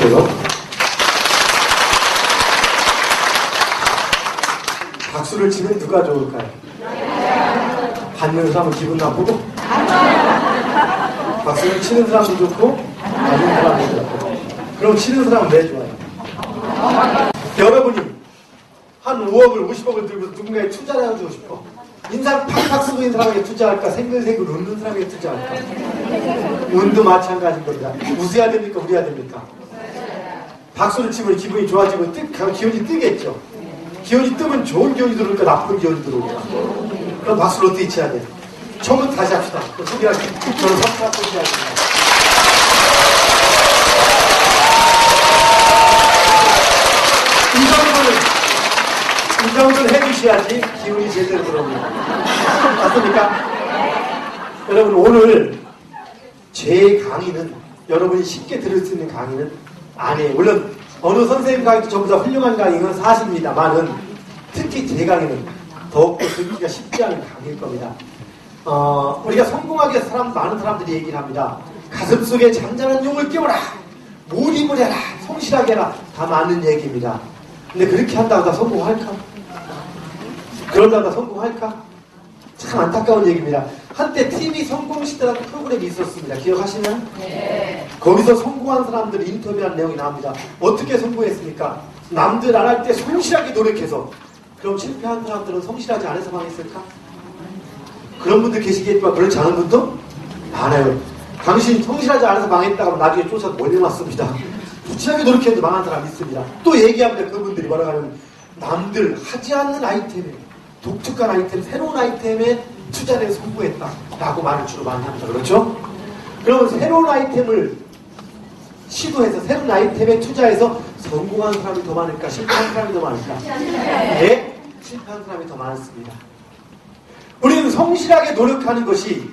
주세요. 박수를 치면 누가 좋을까요? 받는 사람은 기분 나쁘고, 박수를 치는 사람도 좋고, 받는 사람도 좋고. 그럼 치는 사람은 왜 좋아요? 여러분이 한 5억을 50억을 들고 누군가에 투자를 해주고 싶어. 인상 팍팍 쓰고 있는 사람에게 투자할까? 생글생글 웃는 사람에게 투자할까? 운도 마찬가지인 겁니다. 웃어야 됩니까? 울어야 됩니까? 박수를 치면 기분이 좋아지고 기운이 뜨겠죠. 기운이 뜨면 좋은 기운이 들어올까? 나쁜 기운이 들어올까? 그럼 박수를 어떻게 쳐야 돼? 처음부터 다시 합시다. 소개하겠습니다. 저는 석사 소개하겠습니다. 이 정도는 해주셔야지 기운이 제대로 들어옵니다. 맞습니까? 여러분, 오늘 제 강의는, 여러분이 쉽게 들을 수 있는 강의는 아니에요. 물론 어느 선생님 강의도 전부 다 훌륭한 강의는 사실입니다만은, 특히 제 강의는 더욱더 듣기가 쉽지 않은 강의일 겁니다. 우리가 성공하기 위해서 많은 사람들이 얘기를 합니다. 가슴속에 잠자는 용을 깨워라, 몰입을 해라, 성실하게 해라, 다 맞는 얘기입니다. 근데 그렇게 한다고 다 성공할까? 그러다가 다 성공할까? 참 안타까운 얘기입니다. 한때 TV 성공시대라는 프로그램이 있었습니다. 기억하시나요? 네. 거기서 성공한 사람들 인터뷰한 내용이 나옵니다. 어떻게 성공했습니까? 남들 안 할 때 성실하게 노력해서. 그럼 실패한 사람들은 성실하지 않아서 망했을까? 그런 분들 계시겠지만 그렇지 않은 분도 많아요. 당신이 성실하지 않아서 망했다고 하면 나중에 조사 몰려놨습니다. 부지하게 노력해도 망한 사람이 있습니다. 또 얘기합니다. 그분들이 뭐라고 하면, 남들 하지 않는 아이템에, 독특한 아이템, 새로운 아이템에 투자를 해서 성공했다 라고 말을 주로 많이 합니다. 그렇죠? 그러면 새로운 아이템을 시도해서 새로운 아이템에 투자해서 성공한 사람이 더 많을까? 실패한 사람이 더 많을까? 네, 실패한 사람이 더 많습니다. 우리는 성실하게 노력하는 것이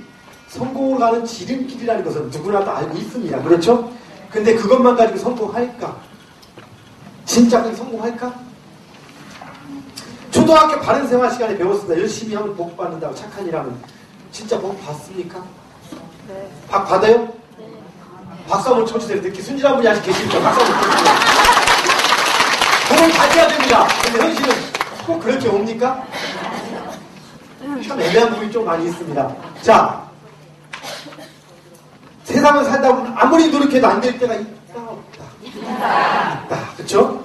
성공을 가는 지름길이라는 것은 누구나 다 알고 있습니다. 그렇죠? 근데 그것만 가지고 성공할까? 진짜 성공할까? 초등학교 바른생활 시간에 배웠습니다. 열심히 하면 복 받는다고. 착한 일 하면. 진짜 복 받습니까? 네. 복 받아요? 네. 박수 한번 쳐주세요. 특히 순진한 분이 아직 계시니까 박수 한번 쳐주세요. 복을 가져야 됩니다. 근데 현실은 꼭 그렇게 옵니까? 참 애매한 부분이 좀 많이 있습니다. 자, 세상을 살다 보면 아무리 노력해도 안 될 때가 있다 없다. 있다. 그쵸?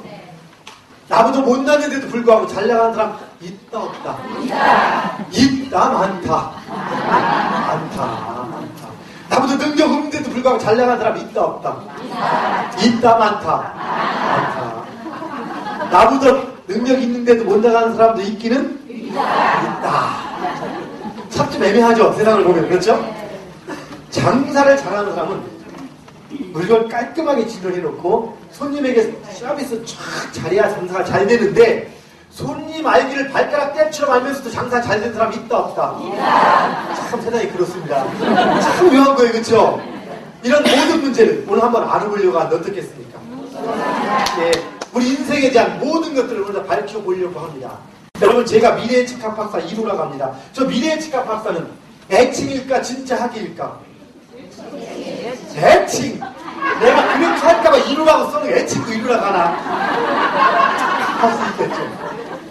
나보다 못나는데도 불구하고 잘 나가는 사람 있다 없다. 있다 많다. 많다. 나보다 능력 없는데도 불구하고 잘 나가는 사람 있다 없다. 있다 많다. 많다. 나보다 능력 있는데도 못 나가는 사람도 있기는 있다. 참 좀 애매하죠. 세상을 보면. 그렇죠? 장사를 잘하는 사람은 물건 깔끔하게 진열해놓고 손님에게 서비스 쫙 잘해야 장사가 잘 되는데, 손님 알기를 발가락 떼처럼 알면서도 장사 잘 된 사람이 있다 없다? 참 세상이 그렇습니다. 참 묘한 거예요. 그렇죠? 이런 모든 문제를 오늘 한번 알아보려고 하는데 어떻겠습니까? 예, 우리 인생에 대한 모든 것들을 오늘 밝혀보려고 합니다. 여러분, 제가 미래예측학 박사 2루라고 합니다. 저 미래예측학 박사는 애칭일까 진짜 학위일까? 애칭! 내가 그렇게 할까봐 2루라고 써는 애칭도 2루라고 하나? 할 수 있겠죠.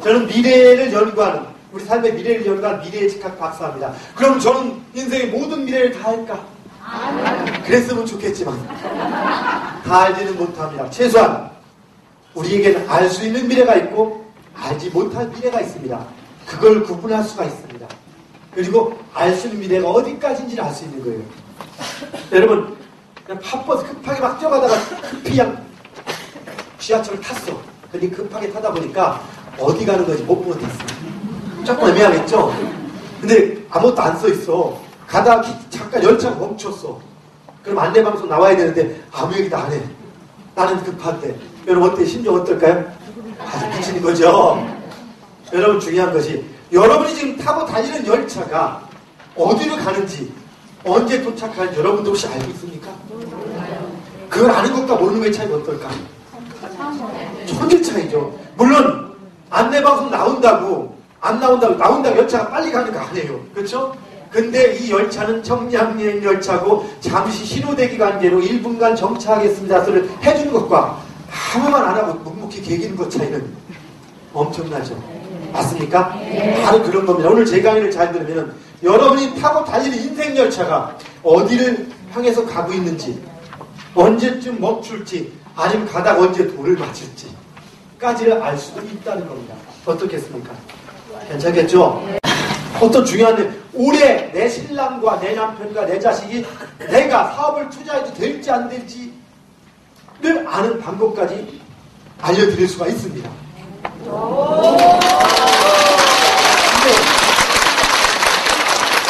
저는 미래를 연구하는, 우리 삶의 미래를 연구하는 미래예측학 박사입니다. 그럼 저는 인생의 모든 미래를 다 할까? 그랬으면 좋겠지만 다 알지는 못합니다. 최소한 우리에게는 알 수 있는 미래가 있고 알지 못할 미래가 있습니다. 그걸 구분할 수가 있습니다. 그리고 알 수 있는 미래가 어디까지인지를 알 수 있는 거예요. 여러분, 그냥 바빠서 급하게 막 뛰어가다가 급히 그냥 지하철을 탔어. 근데 급하게 타다 보니까 어디 가는 건지 못 보고 탔어. 조금 애매하겠죠? 근데 아무것도 안 써있어. 가다가 잠깐 열차가 멈췄어. 그럼 안내방송 나와야 되는데 아무 얘기도 안 해. 나는 급한데. 여러분, 어때? 심정 어떨까요? 아주 미치는 거죠? 여러분, 중요한 것이 여러분이 지금 타고 다니는 열차가 어디로 가는지, 언제 도착하는지 여러분도 혹시 알고 있습니까? 그걸 아는 것과 모르는 것의 차이가 어떨까? 천지 차이죠. 물론 안내방송 나온다고 안 나온다고 열차가 빨리 가는 거 아니에요. 그렇죠? 근데 이 열차는 청량여행 열차고 잠시 신호대기 관계로 1분간 정차하겠습니다 소리를 해주는 것과 아무만 안 하고 묵묵히 개기는 것 차이는 엄청나죠. 맞습니까? 바로 그런 겁니다. 오늘 제 강의를 잘 들으면 여러분이 타고 달리는 인생 열차가 어디를 향해서 가고 있는지, 언제쯤 멈출지, 아니면 가다가 언제 돌을 맞을지 까지를 알 수도 있다는 겁니다. 어떻겠습니까? 괜찮겠죠? 어떤 중요한 올해 내 신랑과 내 남편과 내 자식이 내가 사업을 투자해도 될지 안 될지를 아는 방법까지 알려드릴 수가 있습니다. 근데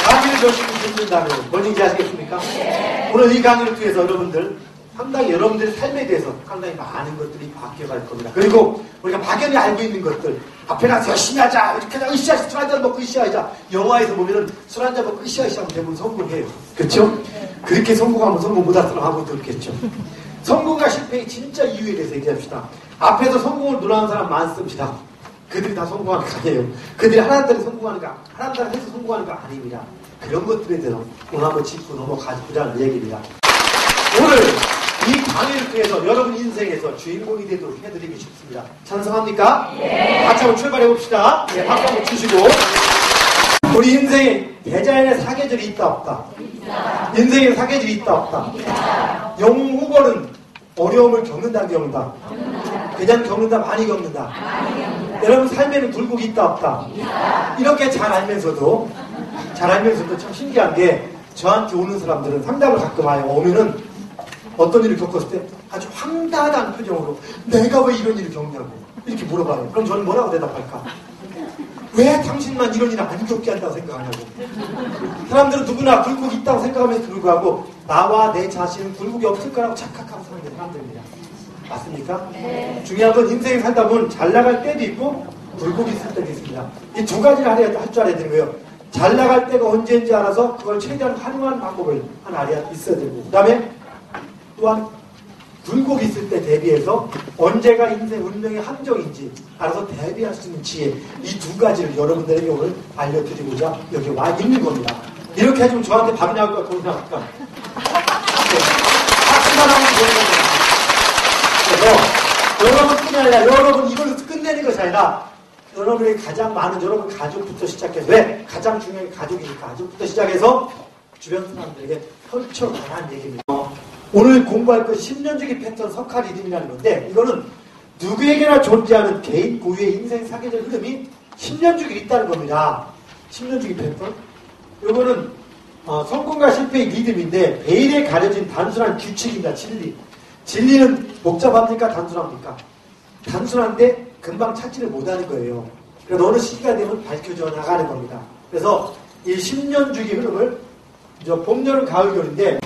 강의를 열심히 듣는다면 뭔지 아시겠습니까? 오늘 이 강의를 통해서 여러분들 상당히 여러분들의 삶에 대해서 상당히 많은 것들이 바뀌어갈 겁니다. 그리고 우리가 막연히 알고 있는 것들, 앞에 나서 열심히 하자, 이렇게 하자, 으쌰, 술 한잔 먹고 으쌰하자. 영화에서 보면은 술 한잔 먹고 으쌰으쌰 하면 대부분 성공해요. 그렇죠? 그렇게 성공하면 성공 못할 사람 아무도 없겠죠. 성공과 실패의 진짜 이유에 대해서 얘기합시다. 앞에서 성공을 누라는 사람 많습니다. 그들이 다 성공하는 거 아니에요. 그들이 하나님들이 성공하는 거, 하나님들 해서 성공하는 거 아닙니다. 그런 것들에 대해서 오늘 한번 짚고 넘어가보자는 얘기입니다. 오늘 이 강의를 통해서 여러분 인생에서 주인공이 되도록 해드리고 싶습니다. 찬성합니까? 네. 같이 한번 출발해봅시다. 네, 박수 한번 주시고. 우리 인생에 대자연의 사계절이 있다 없다? 있다. 인생에 사계절이 있다 없다? 있다. 영웅 후보는 어려움을 겪는다 겪는다? 그냥 겪는다 많이 겪는다? 많이 겪는다. 여러분 삶에는 굴곡이 있다 없다? 있다. 이렇게 잘 알면서도 참 신기한 게 저한테 오는 사람들은 상담을 가끔 와요. 오면은 어떤 일을 겪었을 때 아주 황당한 표정으로 내가 왜 이런 일을 겪냐고 이렇게 물어봐요. 그럼 저는 뭐라고 대답할까? 왜 당신만 이런 일을 안 겪게 한다고 생각하냐고. 사람들은 누구나 굴곡이 있다고 생각하면서 불구하고 나와 내 자신은 굴곡이 없을 거라고 착각하고 사는 사람들입니다. 맞습니까? 네. 중요한 건 인생에 살다 보면 잘 나갈 때도 있고 굴곡이 있을 때도 있습니다. 이 두 가지를 할 줄 알아야 되는 거예요. 잘 나갈 때가 언제인지 알아서 그걸 최대한 활용하는 방법을 하나 알아야 있어야 되고, 그 다음에 또한 굴곡이 있을 때 대비해서 언제가 인생 운명의 함정인지 알아서 대비할 수 있는 지혜, 이 두 가지를 여러분들에게 오늘 알려드리고자 여기 와 있는 겁니다. 이렇게 해주면 저한테 밥이 나올까 돈이 나올까? 박수만 하면 되는 겁니다. 그래서 여러분뿐이 아니라 여러분 이걸로 끝내는 것이 아니라 여러분의 가장 많은 여러분 가족부터 시작해서, 왜? 가장 중요한 게 가족이니까 가족부터 시작해서 주변 사람들에게 펼쳐가라는 얘기입니다. 오늘 공부할 것이 10년주기 패턴 석화 리듬이라는 건데, 이거는 누구에게나 존재하는 개인 고유의 인생 사계절 흐름이 10년주기 있다는 겁니다. 10년주기 패턴. 이거는 성공과 실패의 리듬인데 베일에 가려진 단순한 규칙입니다. 진리는 복잡합니까? 단순합니까? 단순한데 금방 찾지를 못하는 거예요. 그래서 어느 시기가 되면 밝혀져 나가는 겁니다. 그래서 이 10년주기 흐름을 봄, 여름, 가을, 겨울인데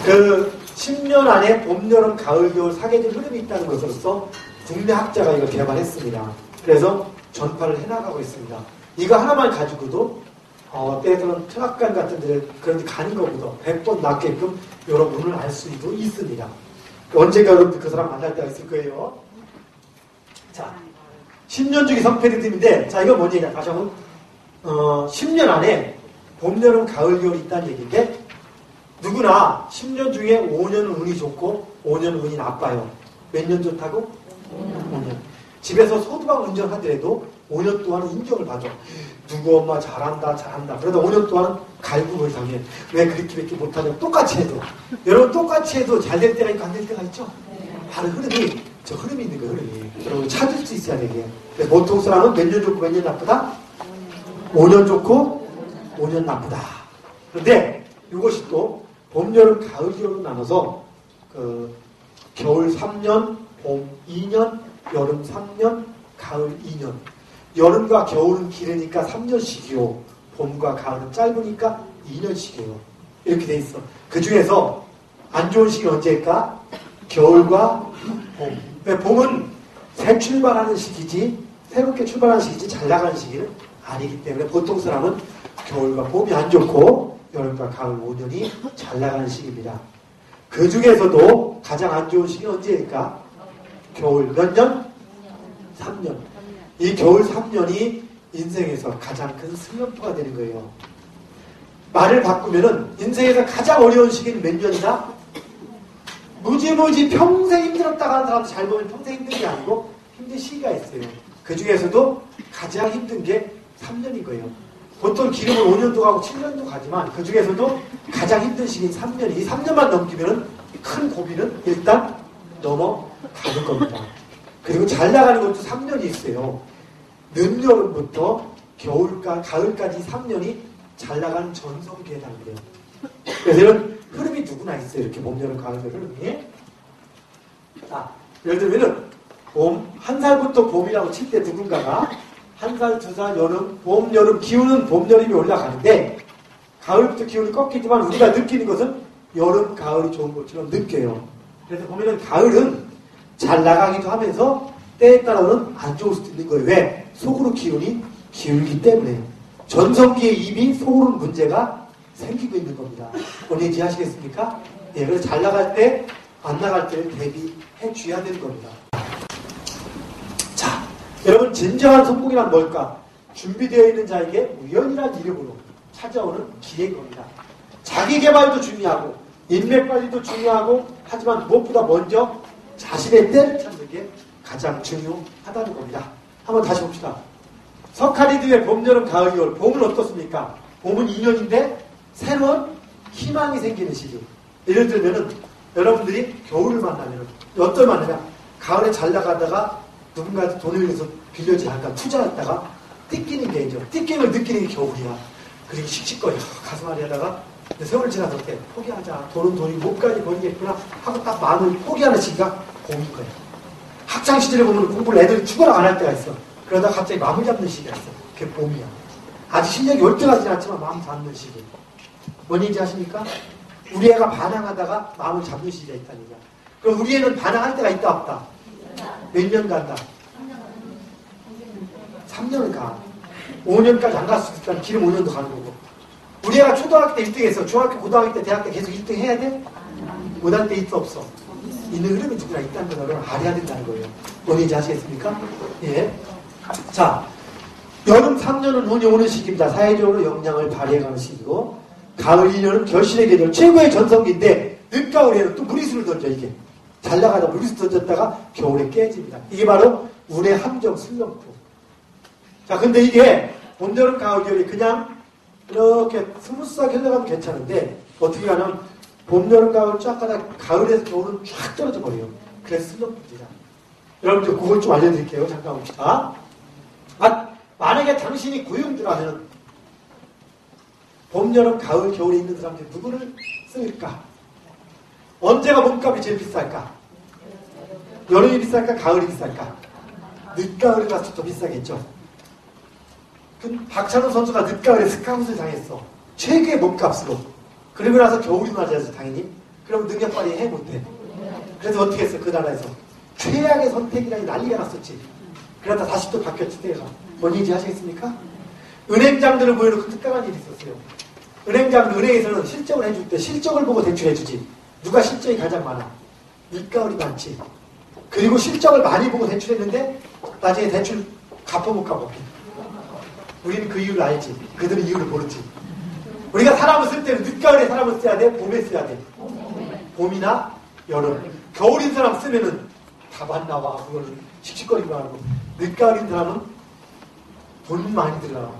그 10년 안에 봄, 여름, 가을, 겨울 사계절 흐름이 있다는 것으로서 국내 학자가 이걸 개발했습니다. 그래서 전파를 해나가고 있습니다. 이거 하나만 가지고도 때에서는 철학관 같은 데 그런 데 가는 것보다 100번 낫게끔 여러분을 알 수도 있습니다. 언젠가 여러분들 그 사람 만날 때가 있을 거예요. 자, 10년 주기 성패 리듬인데, 자, 이건 뭔 얘기냐? 다시 한번 10년 안에 봄, 여름, 가을, 겨울이 있다는 얘기인데, 누구나 10년 중에 5년은 운이 좋고 5년은 운이 나빠요. 몇 년 좋다고? 5년. 집에서 소두방 운전하더라도 5년 동안은 인정을 받아. 누구 엄마 잘한다. 그러다 5년 동안은 갈굼을 당해. 왜 그렇게 못하냐? 똑같이 해도. 여러분 똑같이 해도 잘 될 때가 있고 안 될 때가 있죠? 바로 흐름이 있는 거예요, 흐름이. 여러분 찾을 수 있어야 되게. 그래서 보통 사람은 몇 년 좋고 몇 년 나쁘다? 5년 좋고 5년 나쁘다. 그런데 이것이 또 봄, 여름, 가을, 겨울로 나눠서 겨울 3년, 봄 2년, 여름 3년, 가을 2년. 여름과 겨울은 길으니까 3년씩이요. 봄과 가을은 짧으니까 2년씩이에요. 이렇게 돼 있어. 그 중에서 안 좋은 시기는 언제일까? 겨울과 봄. 왜 봄은 새 출발하는 시기지, 새롭게 출발하는 시기지 잘 나가는 시기는 아니기 때문에 보통 사람은 겨울과 봄이 안 좋고 여름과 가을 5년이 잘 나가는 시기입니다. 그 중에서도 가장 안 좋은 시기는 언제일까? 겨울 몇 년? 3년. 이 겨울 3년이 인생에서 가장 큰 슬럼프가 되는 거예요. 말을 바꾸면은 인생에서 가장 어려운 시기는 몇 년이다? 무지무지 평생 힘들었다가 하는 사람도 잘 보면 평생 힘든 게 아니고 힘든 시기가 있어요. 그 중에서도 가장 힘든 게 3년인 거예요. 보통 기름은 5년도 가고 7년도 가지만 그 중에서도 가장 힘든 시기는 3년이. 이 3년만 넘기면은 큰 고비는 일단 넘어가는 겁니다. 그리고 잘 나가는 것도 3년이 있어요. 늦여름부터 가을까지 3년이 잘 나가는 전성기에 달려요. 그래서 이런 흐름이 누구나 있어요. 이렇게 봄, 여름, 가을, 흐름이. 자, 예를 들면은 봄, 한 살부터 봄이라고 칠 때 누군가가 한 살, 두 살, 여름, 봄, 여름, 기운은 봄, 여름이 올라가는데 가을부터 기운이 꺾이지만 우리가 느끼는 것은 여름, 가을이 좋은 것처럼 느껴요. 그래서 보면은 가을은 잘 나가기도 하면서 때에 따라서는 안 좋을 수도 있는 거예요. 왜? 속으로 기운이 기울기 때문에. 전성기에 이미 속으로는 문제가 생기고 있는 겁니다. 본인이 이해하시겠습니까? 예, 그래서 잘 나갈 때, 안 나갈 때를 대비해 줘야 되는 겁니다. 자, 여러분 진정한 성공이란 뭘까? 준비되어 있는 자에게 우연이란 이름으로 찾아오는 기회인 겁니다. 자기 개발도 중요하고 인맥 관리도 중요하고 하지만 무엇보다 먼저 자신의 때를 찾는 게 가장 중요하다는 겁니다. 한번 다시 봅시다. 석가리드의 봄, 여름, 가을, 겨울. 봄은 어떻습니까? 봄은 2년인데 새로운 희망이 생기는 시기. 예를 들면은 여러분들이 겨울을 만나면 어떨 만나냐? 가을에 잘 나가다가 누군가한테 돈을 내서 빌려지 않을까 투자했다가 띠끼는 게 있죠. 띠끼를 느끼는 게 겨울이야. 그리고 씩씩거려 가슴 아리 하다가 세월 지나서 때 포기하자. 돈은 돈이 못까지 버리겠구나 하고 딱 마음을 포기하는 시기가 봄인 거야. 학창시절에 보면 공부를 애들이 죽어라 안 할 때가 있어. 그러다가 갑자기 마음을 잡는 시기가 있어. 그게 봄이야. 아직 실력이 월등하지는 않지만 마음 잡는 시기. 뭔지 아십니까? 우리 애가 반항하다가 마음을 잡는 시기가 있다는 얘기야. 그럼 우리 애는 반항할 때가 있다 없다? 몇 년 간다? 3년을 가. 5년까지 안 갈 수 있으니까 기름 5년도 가는 거고. 우리 애가 초등학교 때 1등 했어. 중학교, 고등학교 때, 대학 때 계속 1등 해야 돼? 못할 때 있어 없어? 있는 흐름이 누구나 있다는 걸 여러분 알아야 된다는 거예요. 뭔지 아시겠습니까? 예. 자, 여름 3년은 운이 오는 시기입니다. 사회적으로 역량을 발휘해가는 시기고, 가을 2년은 결실의 계절, 최고의 전성기인데 늦가을에는 또 무리수를 던져. 이게 잘 나가다 무리수 던졌다가 겨울에 깨집니다. 이게 바로 운의 함정 슬럼프. 자, 근데 이게 봄, 여름, 가을, 겨울이 그냥 이렇게 스무스하게 흘러가면 괜찮은데 어떻게 하면 봄, 여름, 가을 쫙 가다 가을에서 겨울은 쫙 떨어져 버려요. 그래서 슬럼프입니다. 여러분들 그걸 좀 알려드릴게요. 잠깐 봅시다. 만약에 당신이 구용주라면 봄, 여름, 가을, 겨울에 있는 사람들이 누구를 쓸까? 언제가 몸값이 제일 비쌀까? 여름이 비쌀까? 가을이 비쌀까? 늦가을이 가서 더 비싸겠죠. 박찬호 선수가 늦가을에 스카웃을 당했어. 최고의 몸값으로. 그리고 나서 겨울이 맞아야지 당연히. 그럼 능력 발휘 해 못해. 그래서 어떻게 했어? 그 나라에서 최악의 선택이라니 난리가 났었지. 그러다 다시 또 바뀌었지 때가. 뭔지 아시겠습니까? 은행장들을 모여놓고 특강한 일이 있었어요. 은행에서는 실적을 해줄 때 실적을 보고 대출해주지. 누가 실적이 가장 많아? 늦가을이 많지. 그리고 실적을 많이 보고 대출했는데 나중에 대출 갚아못 갚아. 우리는 그 이유를 알지. 그들은 이유를 모르지. 우리가 사람을 쓸 때는 늦가을에 사람을 써야 돼? 봄에 써야 돼? 봄이나 여름. 겨울인 사람 쓰면은 답 안 나와. 그거는 씩씩거리기만 하고. 늦가을인 사람은 돈 많이 들어.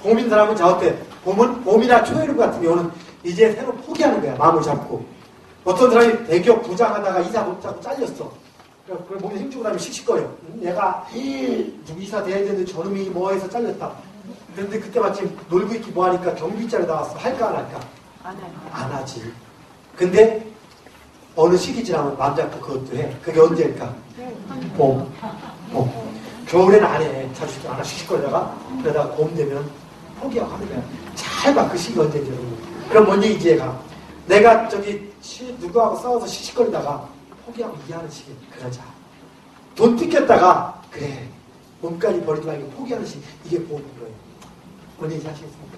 봄인 사람은 어때? 봄이나 초여름 같은 경우는 이제 새로 포기하는 거야. 마음을 잡고. 어떤 사람이 대기업 부장하다가 이사 못 잡고 잘렸어. 그래 몸에 힘주고 나면 씩씩거려. 내가 누구 이사 돼야 되는데 저놈이 뭐 해서 잘렸다. 그런데 그때 마침 놀고 있기 뭐하니까 경비자로 나왔어. 할까 안 할까? 안 하지. 근데 어느 시기 지나면 마음 잡고 그것도 해. 그게 언제일까? 봄. 겨울에는 안 해. 자주 안 하. 씩씩거리다가 그러다가 봄 되면 포기하고 하는 거야. 잘 봐. 그 시기 언제인지 여러분. 그럼 뭔 얘기인지 얘가. 내가 누구하고 싸워서 씩씩거리다가 포기하고 이해하는 시기. 그러자. 돈 뜯겼다가 그래. 몸까지 버리지 말고 포기하는 시기. 이게 봄인 거예요. 뭔 얘기 하시겠습니까?